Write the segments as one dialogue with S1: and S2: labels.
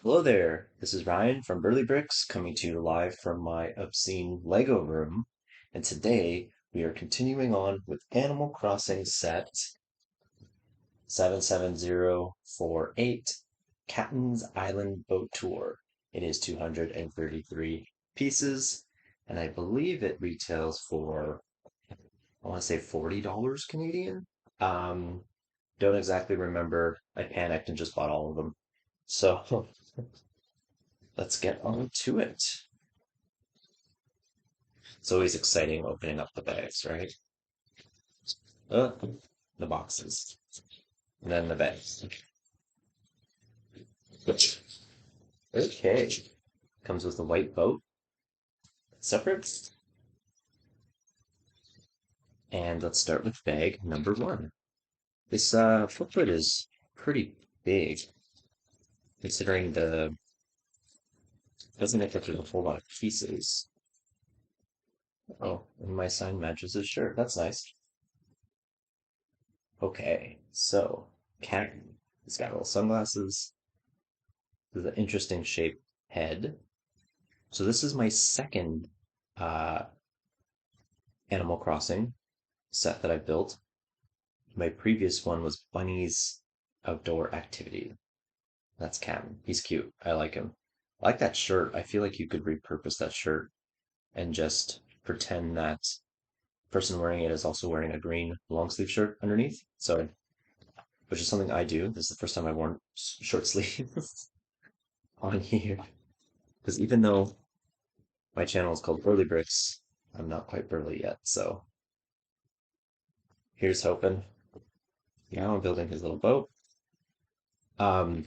S1: Hello there, this is Ryan from Burley Bricks coming to you live from my obscene Lego room. And today we are continuing on with Animal Crossing set 77048 Captain's Island Boat Tour. It is 233 pieces, and I believe it retails for, I want to say $40 Canadian. Um, don't exactly remember. I panicked and just bought all of them. So let's get on to it. It's always exciting opening up the bags, right? Uh, the boxes. And then the bags. Okay. Comes with a white boat, separate. And let's start with bag number one. This footprint is pretty big, considering the doesn't make up a whole lot of pieces. Oh, and my sign matches his shirt. That's nice. Okay, so cat. He's got little sunglasses. With an interesting shaped head. So this is my second uh, Animal Crossing set that I built. My previous one was Bunny's Outdoor Activity. That's Cam. He's cute. I like him. I like that shirt. I feel like you could repurpose that shirt and just pretend that person wearing it is also wearing a green long sleeve shirt underneath. So, which is something I do. This is the first time I've worn short sleeves on here. Because even though my channel is called Burly Bricks, I'm not quite burly yet. So here's hoping. Now I'm building his little boat. Um,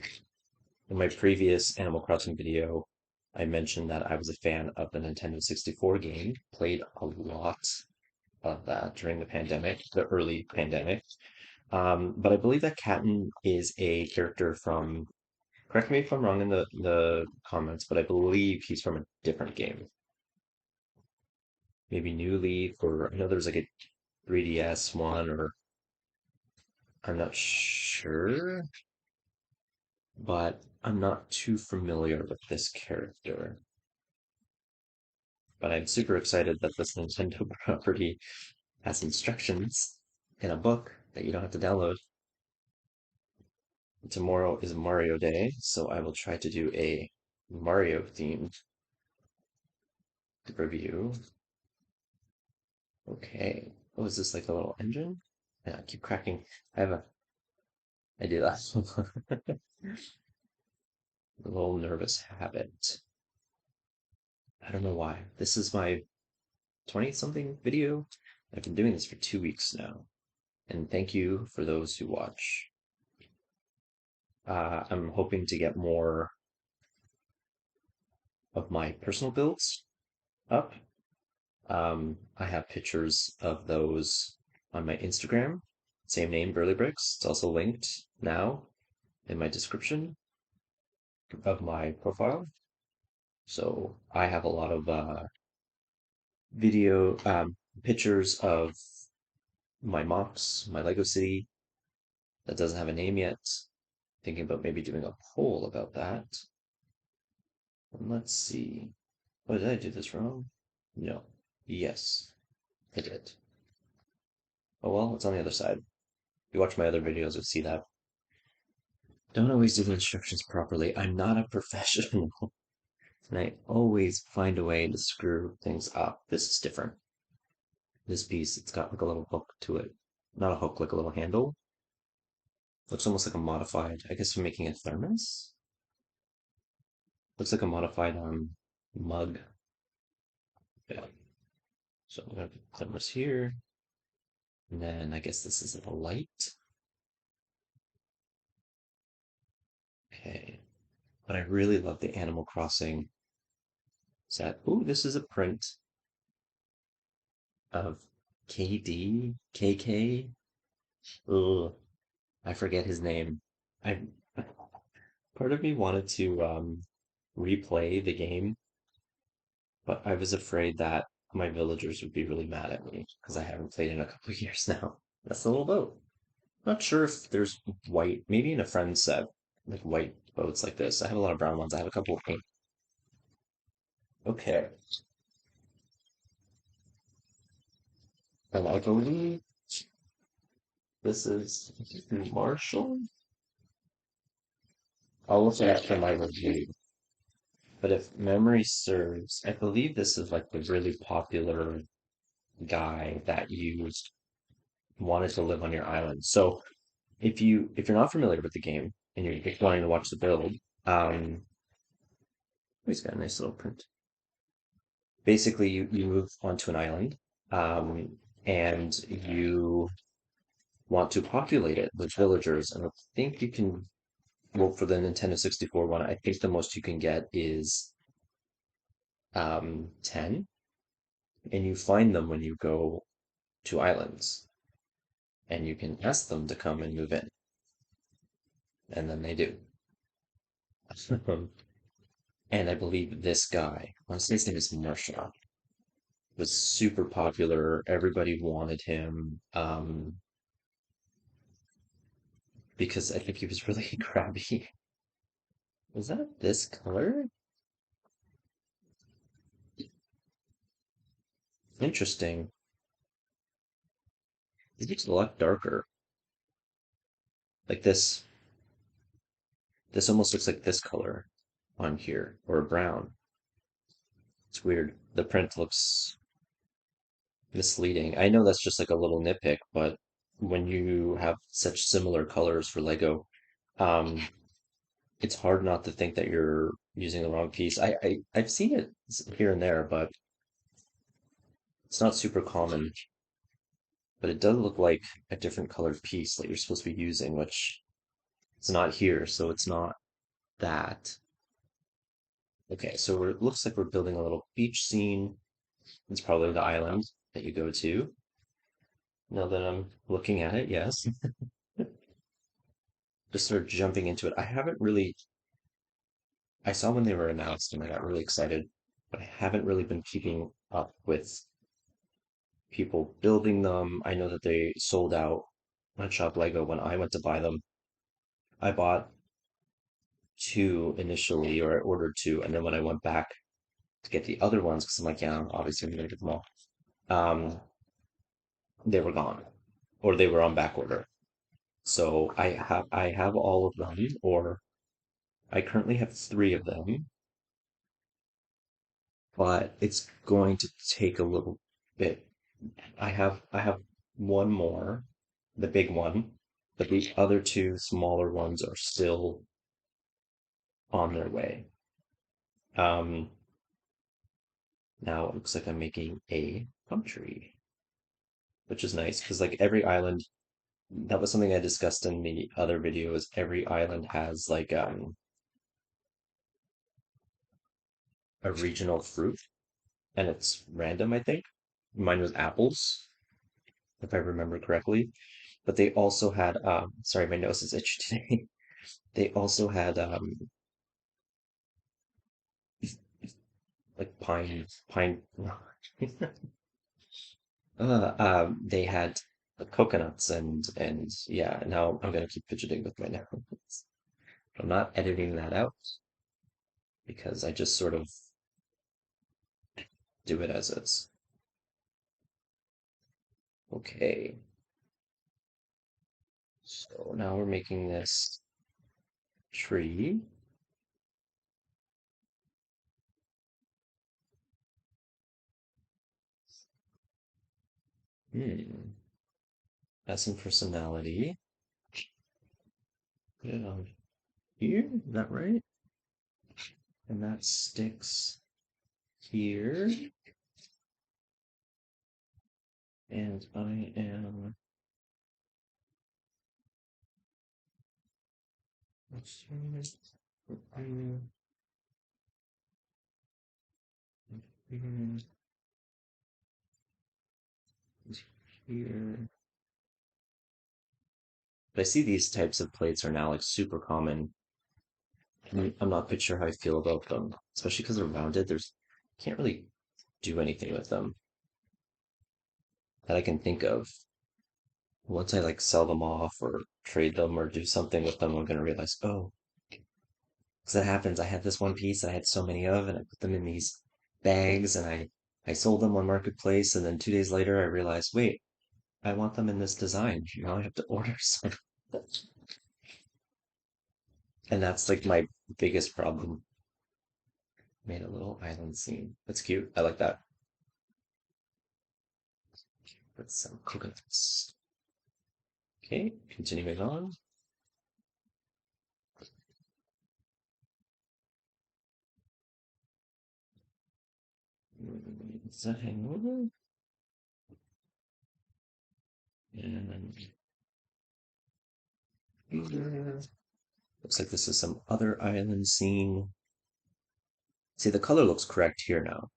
S1: in my previous Animal Crossing video, I mentioned that I was a fan of the Nintendo 64 game, played a lot of that during the pandemic, the early pandemic. But I believe that Kapp'n is a character from, correct me if I'm wrong in the comments, but I believe he's from a different game. Maybe New Leaf, or I know there's like a 3DS one, or I'm not sure, but I'm not too familiar with this character. But I'm super excited that this Nintendo property has instructions in a book that you don't have to download. Tomorrow is Mario Day, so I will try to do a Mario themed review. Okay. Oh, is this like a little engine? Yeah, I keep cracking. I have a, I do that. A little nervous habit. I don't know why. This is my 20 something video. I've been doing this for 2 weeks now. And thank you for those who watch. I'm hoping to get more of my personal builds up. I have pictures of those on my Instagram, same name, Burley Bricks. It's also linked now in my description of my profile. So I have a lot of video pictures of my mocks, my Lego City that doesn't have a name yet. Thinking about maybe doing a poll about that. And let's see. Oh, did I do this wrong? No. Yes, I did. Oh well, it's on the other side. If you watch my other videos, you'll see that. Don't always do the instructions properly. I'm not a professional, and I always find a way to screw things up. This is different. This piece, it's got like a little hook to it. Not a hook, like a little handle. Looks almost like a modified, I guess for making a thermos. Looks like a modified mug. Yeah. So I'm gonna put thermos here. And then I guess this is a light. Okay. But I really love the Animal Crossing set. Ooh, this is a print of KD, KK. Ugh, I forget his name. I Part of me wanted to replay the game, but I was afraid that my villagers would be really mad at me because I haven't played in a couple of years now. That's the little boat. Not sure if there's white, maybe in a friend set, like white boats like this. I have a lot of brown ones. I have a couple of pink. Okay. And I believe this is Marshall. I'll look it up for my review. But if memory serves, I believe this is like the really popular guy that used wanted to live on your island. So if you're not familiar with the game and you're just wanting to watch the build, um, he's got a nice little print. Basically, you move onto an island, and you want to populate it with villagers. And I think you can, well, for the Nintendo 64 one, I think the most you can get is 10, and you find them when you go to islands, and you can ask them to come and move in, and then they do. And I believe this guy, I want to say his name is Marshall, was super popular. Everybody wanted him, because I think he was really crabby. Was that this color? Interesting. It looks a lot darker. Like this almost looks like this color on here, or brown. It's weird. The print looks misleading. I know that's just like a little nitpick, but when you have such similar colors for Lego, um, it's hard not to think that you're using the wrong piece. I've seen it here and there, but it's not super common. But it does look like a different colored piece that you're supposed to be using, which it's not here, so it's not that. Okay, so it looks like we're building a little beach scene. It's probably the island that you go to. Now that I'm looking at it, yes. Just sort of jumping into it. I haven't really, I saw when they were announced and I got really excited, but I haven't really been keeping up with people building them. I know that they sold out on Shop Lego when I went to buy them. I bought two initially, or I ordered two, and then when I went back to get the other ones, because I'm like, yeah, obviously I'm gonna get them all, um, they were gone, or they were on back order. So I have all of them, or I currently have three of them, but it's going to take a little bit. I have one more, the big one, but the other two smaller ones are still on their way. Um, Now it looks like I'm making a country, which is nice because like every island, that was something I discussed in the other videos. Every island has like a regional fruit, and it's random, I think. Mine was apples, if I remember correctly. But they also had sorry, my nose is itchy today. They also had like pine they had coconuts and yeah, now I'm gonna keep fidgeting with my nose. I'm not editing that out because I just sort of do it as is. Okay, so now we're making this tree. Hmm, that's some personality. Put it on here, is that right? And that sticks here. And I am, let's see, here, here, here. But I see these types of plates are now like super common. I'm not quite sure how I feel about them, especially because they're rounded. Can't really do anything with them that I can think of. Once I like sell them off or trade them or do something with them, I'm gonna realize, oh, Because it happens. I had this one piece that I had so many of, and I put them in these bags, and I sold them on Marketplace, and then 2 days later I realized, wait, I want them in this design. Now I have to order some. And that's like my biggest problem. Made a little island scene. That's cute. I like that. With some coconuts. Okay, continuing on. Does that hang over? And here. Looks like this is some other island scene. See, the color looks correct here now.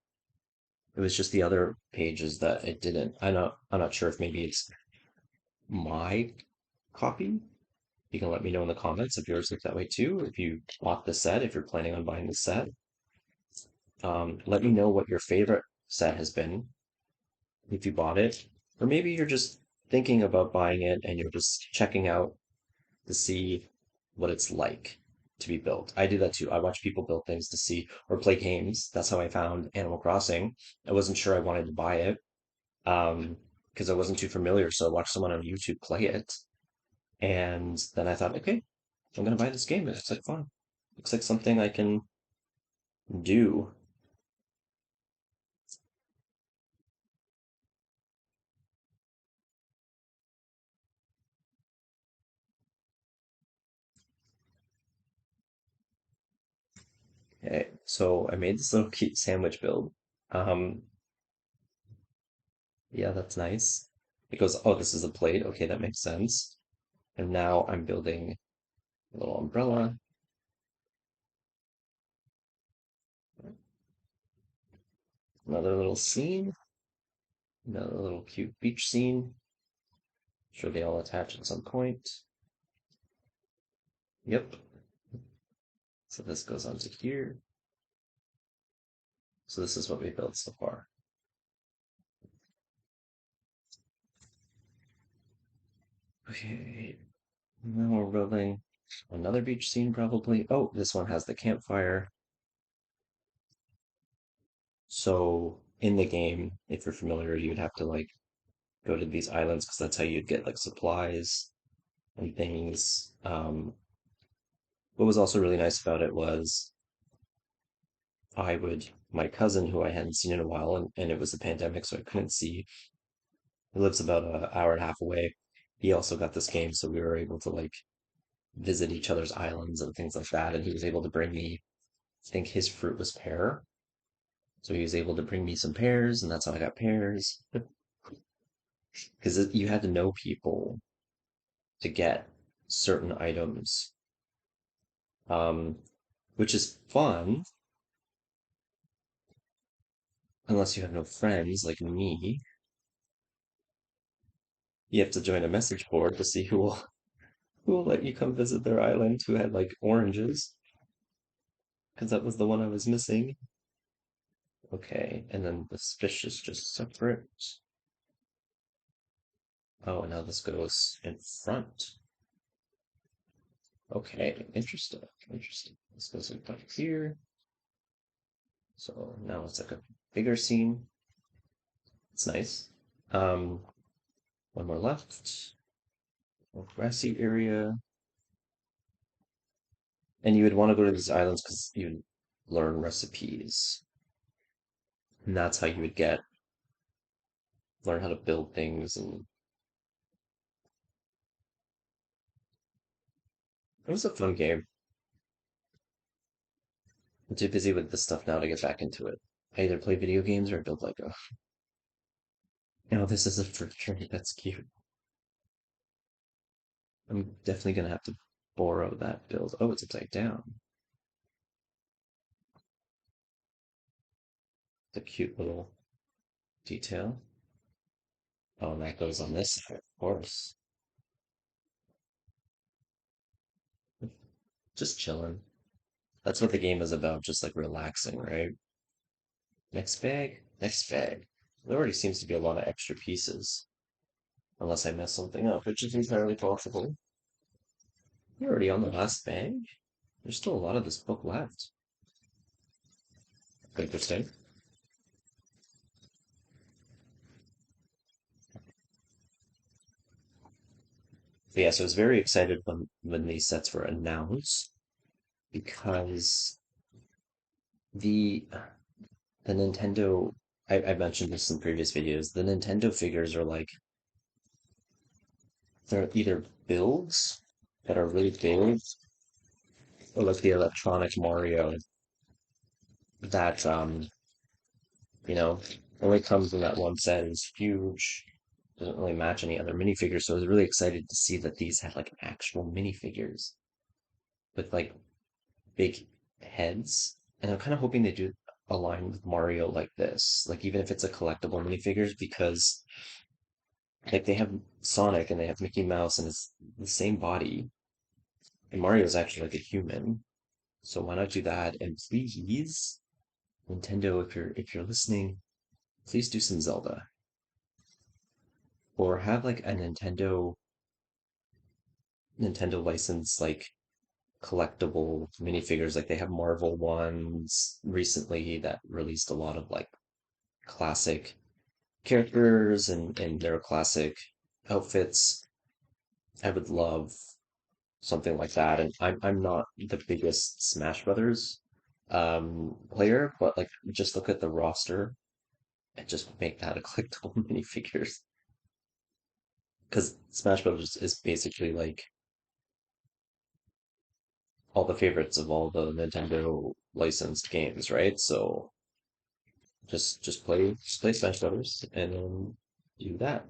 S1: It was just the other pages that it didn't. I'm not sure if maybe it's my copy. You can let me know in the comments if yours look that way too. If you bought the set, if you're planning on buying the set, let me know what your favorite set has been if you bought it, or maybe you're just thinking about buying it and you're just checking out to see what it's like to be built. I do that too. I watch people build things to see or play games. That's how I found Animal Crossing. I wasn't sure I wanted to buy it because I wasn't too familiar, so I watched someone on YouTube play it, and then I thought, okay, I'm gonna buy this game. It looks like fun. Looks like something I can do. Okay, so I made this little cute sandwich build. Um, yeah, that's nice. It goes, oh, this is a plate. Okay, that makes sense. And now I'm building a little umbrella, another little scene, another little cute beach scene. Sure they all attach at some point. Yep. So this goes onto here. So this is what we built so far. Okay, now we're building another beach scene probably. Oh, this one has the campfire. So in the game, if you're familiar, you would have to like go to these islands because that's how you'd get like supplies and things. What was also really nice about it was my cousin who I hadn't seen in a while, and it was the pandemic, so I couldn't see. He lives about an hour and a half away. He also got this game, so we were able to like visit each other's islands and things like that. And he was able to bring me, I think his fruit was pear. So he was able to bring me some pears, and that's how I got pears. Because you had to know people to get certain items, um, which is fun unless you have no friends like me. You have to join a message board to see who will let you come visit their island who had like oranges, because that was the one I was missing. Okay, and then this fish is just separate. Oh, and now this goes in front. Okay, interesting, interesting. This goes in front here. So now it's like a bigger scene. It's nice. Um, one more left. More grassy area. And you would want to go to these islands because you'd learn recipes. And that's how you would learn how to build things. And it was a fun game. I'm too busy with this stuff now to get back into it. I either play video games or build Lego. Oh, this is a fruit tree. That's cute. I'm definitely gonna have to borrow that build. Oh, it's upside down. The cute little detail. Oh, and that goes on this side, of course. Just chilling. That's what the game is about, just like relaxing, right? Next bag, next bag. There already seems to be a lot of extra pieces, unless I mess something up, which is entirely possible. You're already on the last bag? There's still a lot of this book left. Interesting. But yeah, so I was very excited when these sets were announced because the the Nintendo I mentioned this in previous videos. The Nintendo figures are like they're either builds that are really big or like the electronic Mario that you know, only comes in that one set, is huge, doesn't really match any other minifigures. So I was really excited to see that these had like actual minifigures with like big heads. And I'm kind of hoping they do align with Mario like this, like even if it's a collectible minifigures, because like they have Sonic and they have Mickey Mouse and it's the same body. And Mario is actually like a human. So why not do that? And please, Nintendo, if you're listening, please do some Zelda. Or have like a Nintendo license like collectible minifigures. Like they have Marvel ones recently that released a lot of like classic characters and their classic outfits. I would love something like that. And I'm not the biggest Smash Brothers player, but like just look at the roster and just make that a collectible minifigures. Because Smash Brothers is basically like all the favorites of all the Nintendo licensed games, right? So just play Smash Brothers and then do that.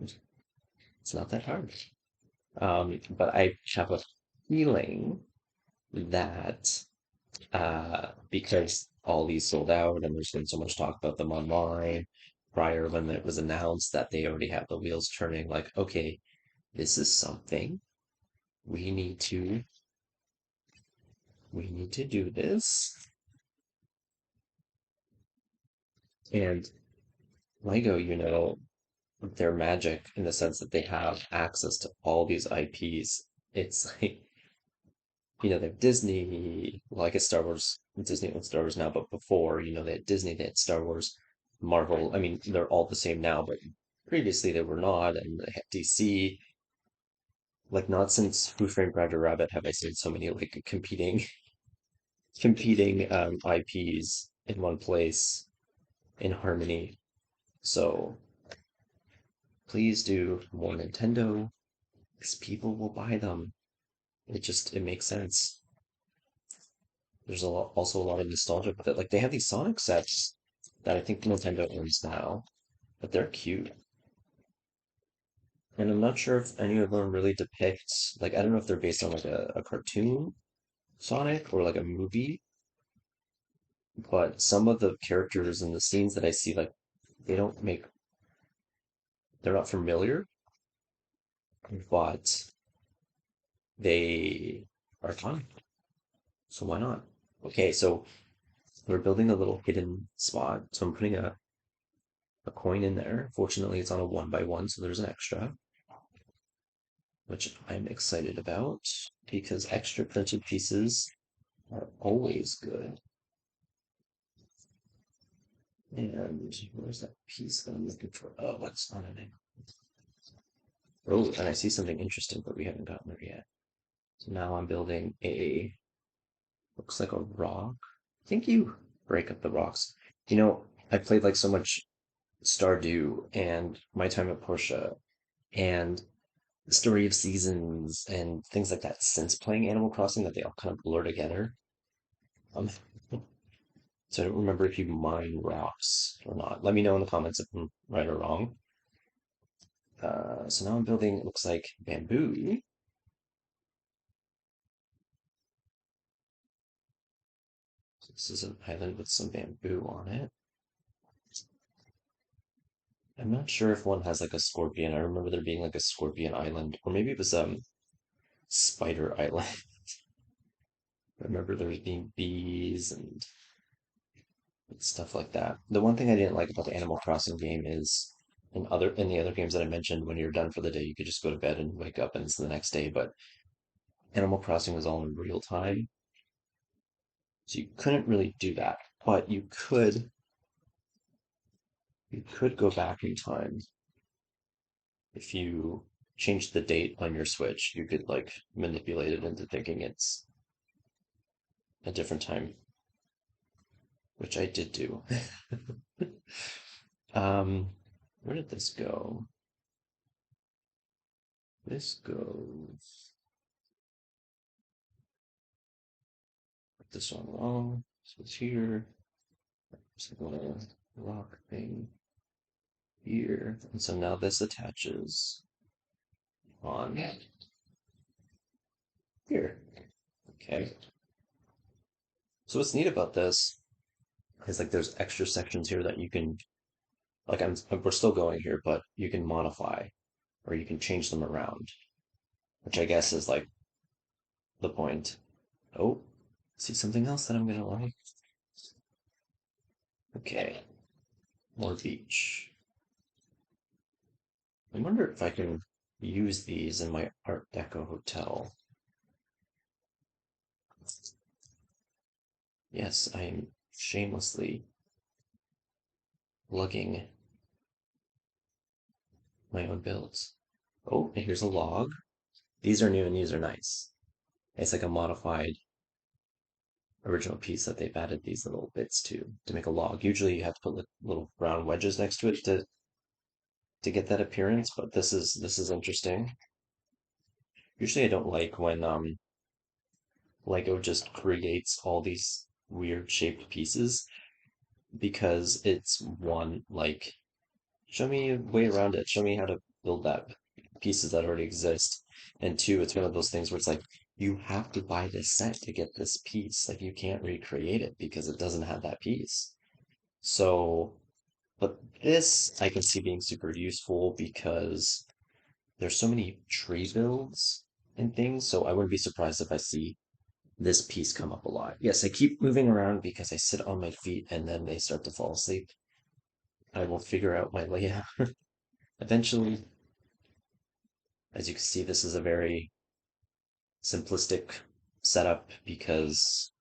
S1: It's not that hard. But I have a feeling that because all these sold out and there's been so much talk about them online prior when it was announced that they already have the wheels turning, like, okay, this is something we need to we need to do this. And Lego, they're magic in the sense that they have access to all these IPs. It's like, they have Disney, well, I guess Star Wars, Disney owns Star Wars now, but before, they had Disney, they had Star Wars, Marvel. I mean, they're all the same now, but previously they were not, and they had DC. Like, not since Who Framed Roger Rabbit have I seen so many like competing IPs in one place in harmony. So please do more Nintendo, because people will buy them. It makes sense. There's also a lot of nostalgia with it. Like they have these Sonic sets that I think Nintendo owns now, but they're cute. And I'm not sure if any of them really depict, like, I don't know if they're based on like a cartoon Sonic or like a movie, but some of the characters and the scenes that I see, like, they don't make, they're not familiar, but they are fun. So why not? Okay, so we're building a little hidden spot. So I'm putting a coin in there. Fortunately, it's on a 1x1, so there's an extra, which I'm excited about because extra printed pieces are always good. And where's that piece that I'm looking for? Oh, it's not in it. Oh, and I see something interesting, but we haven't gotten there yet. So now I'm building looks like a rock. I think you break up the rocks. I played like so much Stardew and My Time at Portia and the Story of Seasons and things like that since playing Animal Crossing that they all kind of blur together. Um, so I don't remember if you mine rocks or not. Let me know in the comments if I'm right or wrong. So now I'm building, it looks like bamboo. So this is an island with some bamboo on it. I'm not sure if one has like a scorpion. I remember there being like a scorpion island, or maybe it was spider island. I remember there was being bees and stuff like that. The one thing I didn't like about the Animal Crossing game is in the other games that I mentioned, when you're done for the day, you could just go to bed and wake up and it's the next day. But Animal Crossing was all in real time. So you couldn't really do that, but you could go back in time if you changed the date on your Switch. You could like manipulate it into thinking it's a different time, which I did do. Um, where did this go? This goes this one wrong. So it's here. So I'm gonna rock thing here. And so now this attaches on here. Okay. So what's neat about this is like there's extra sections here that you can like we're still going here, but you can modify or you can change them around, which I guess is like the point. Oh, see something else that I'm gonna like. Okay, more beach. I wonder if I can use these in my Art Deco hotel. Yes, I am shamelessly lugging my own builds. Oh, and here's a log. These are new and these are nice. It's like a modified original piece that they've added these little bits to make a log. Usually you have to put little round wedges next to it to get that appearance, but this is interesting. Usually I don't like when Lego just creates all these weird shaped pieces because it's one like show me a way around it. Show me how to build that pieces that already exist. And two, it's one of those things where it's like you have to buy this set to get this piece. Like you can't recreate it because it doesn't have that piece. So, but this I can see being super useful because there's so many tree builds and things. So I wouldn't be surprised if I see this piece come up a lot. Yes, I keep moving around because I sit on my feet and then they start to fall asleep. I will figure out my layout eventually. As you can see, this is a very simplistic setup because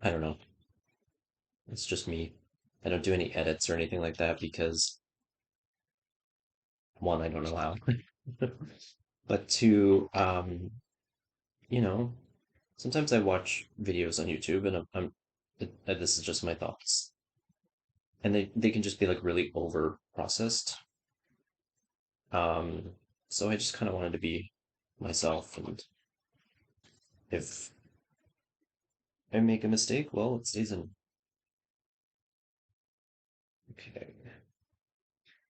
S1: I don't know, it's just me. I don't do any edits or anything like that because one, I don't know how, but two, you know, sometimes I watch videos on YouTube and this is just my thoughts, and they can just be like really over processed. Um, so I just kind of wanted to be myself, and if I make a mistake, well, it stays in. Okay.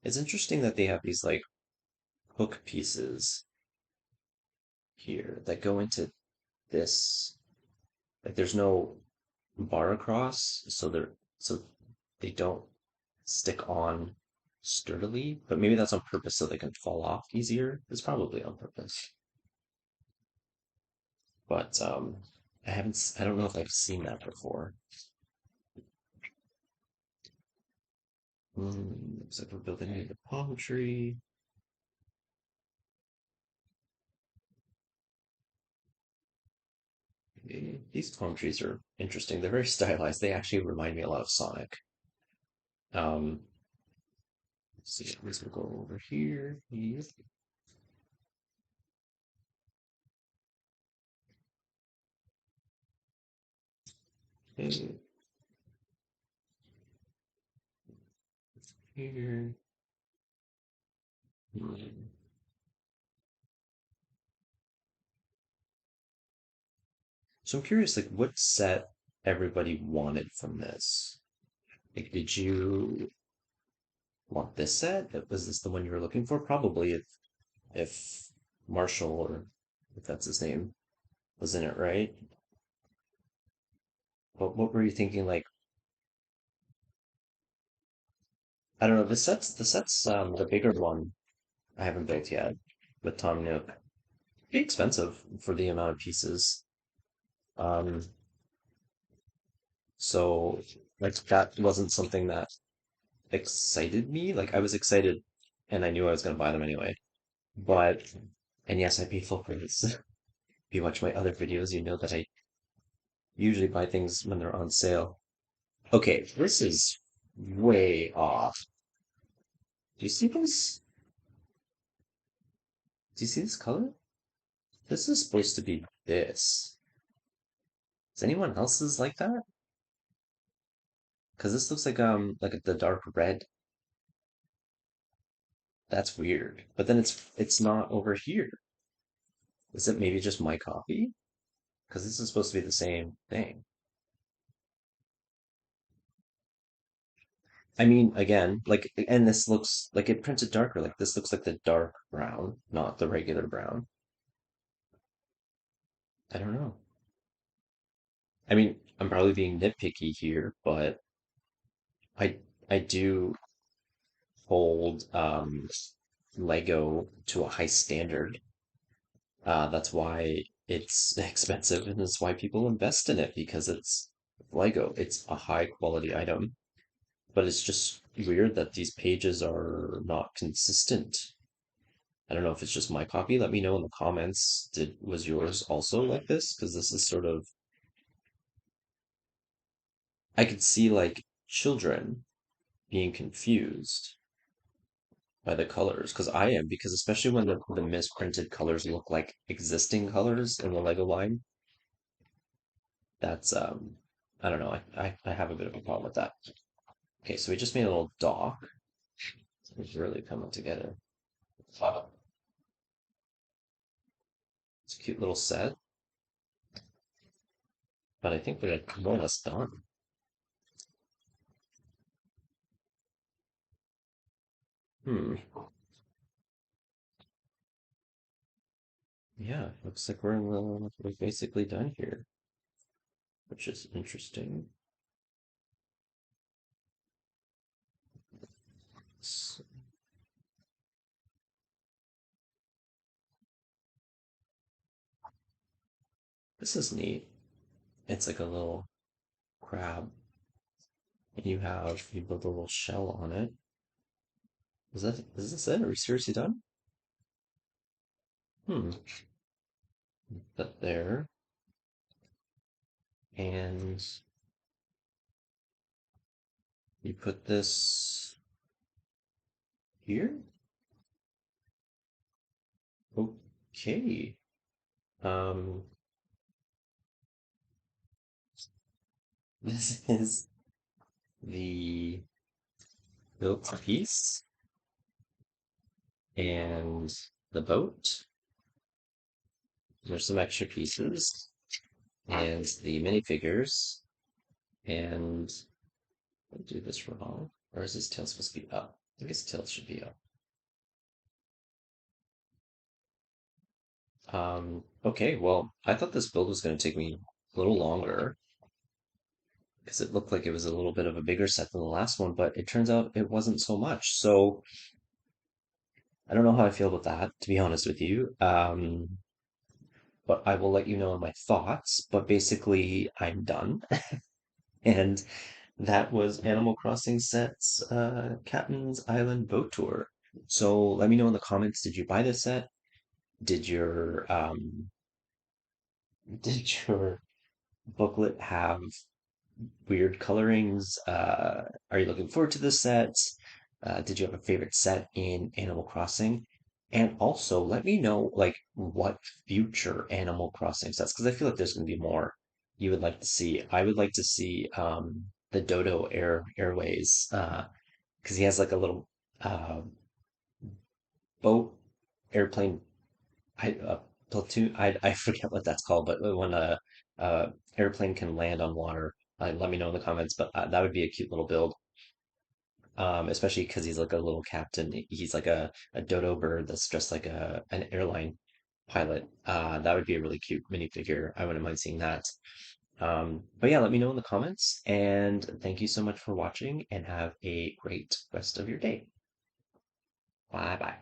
S1: It's interesting that they have these like hook pieces here that go into this. Like there's no bar across, so they don't stick on sturdily, but maybe that's on purpose so they can fall off easier. It's probably on purpose. But I don't know if I've seen that before. Looks like we're building a palm tree. These palm trees are interesting. They're very stylized. They actually remind me a lot of Sonic. Um, let's see, this will go over here. Yep. Okay, here. Hmm. So I'm curious, like, what set everybody wanted from this? Like, did you want this set? Was this the one you were looking for? Probably if Marshall or if that's his name was in it, right? But what were you thinking? Like, I don't know. The set's the bigger one I haven't built yet with Tom Nook. Pretty expensive for the amount of pieces. Um, so like that wasn't something that excited me. Like I was excited and I knew I was gonna buy them anyway. But and yes, I paid full price. If you watch my other videos, you know that I Usually buy things when they're on sale. Okay, this is way off. Do you see this? Do you see this color? This is supposed to be this. Is anyone else's like that? Because this looks like the dark red. That's weird. But then it's not over here. Is it maybe just my copy? Because this is supposed to be the same thing. I mean, again, like, and this looks like it printed darker. Like this looks like the dark brown, not the regular brown. I don't know. I mean, I'm probably being nitpicky here, but I I do hold Lego to a high standard. That's why it's expensive, and that's why people invest in it because it's Lego. It's a high quality item, but it's just weird that these pages are not consistent. I don't know if it's just my copy. Let me know in the comments. Was yours also like this? Because this is sort of I could see like children being confused by the colors because I am because especially when the misprinted colors look like existing colors in the Lego line, that's I don't know. I have a bit of a problem with that. Okay, so we just made a little dock. It's really coming together. Wow. It's a cute little set, but I think we're more or less done. Hmm. Yeah, looks like we're basically done here, which is interesting. S- This is neat. It's like a little crab, and you build a little shell on it. Is this it? Are we seriously done? Hmm. That there, and you put this here. Okay. Um, this is the built piece and the boat. There's some extra pieces and the minifigures. And I do this wrong. Or is his tail supposed to be up? I think his tail should be up. Okay, well, I thought this build was going to take me a little longer because it looked like it was a little bit of a bigger set than the last one, but it turns out it wasn't so much. So I don't know how I feel about that, to be honest with you. But I will let you know my thoughts. But basically, I'm done. And that was Animal Crossing Set's Captain's Island Boat Tour. So let me know in the comments, did you buy this set? Did your did your booklet have weird colorings? Are you looking forward to this set? Did you have a favorite set in Animal Crossing? And also, let me know like what future Animal Crossing sets, because I feel like there's going to be more you would like to see. I would like to see the Dodo Airways because he has like a little uh, boat airplane platoon. I forget what that's called, but when a airplane can land on water, let me know in the comments. But that would be a cute little build, especially because he's like a little captain. He's like a dodo bird that's dressed like a an airline pilot. That would be a really cute minifigure. I wouldn't mind seeing that. But yeah, let me know in the comments. And thank you so much for watching, and have a great rest of your day. Bye bye.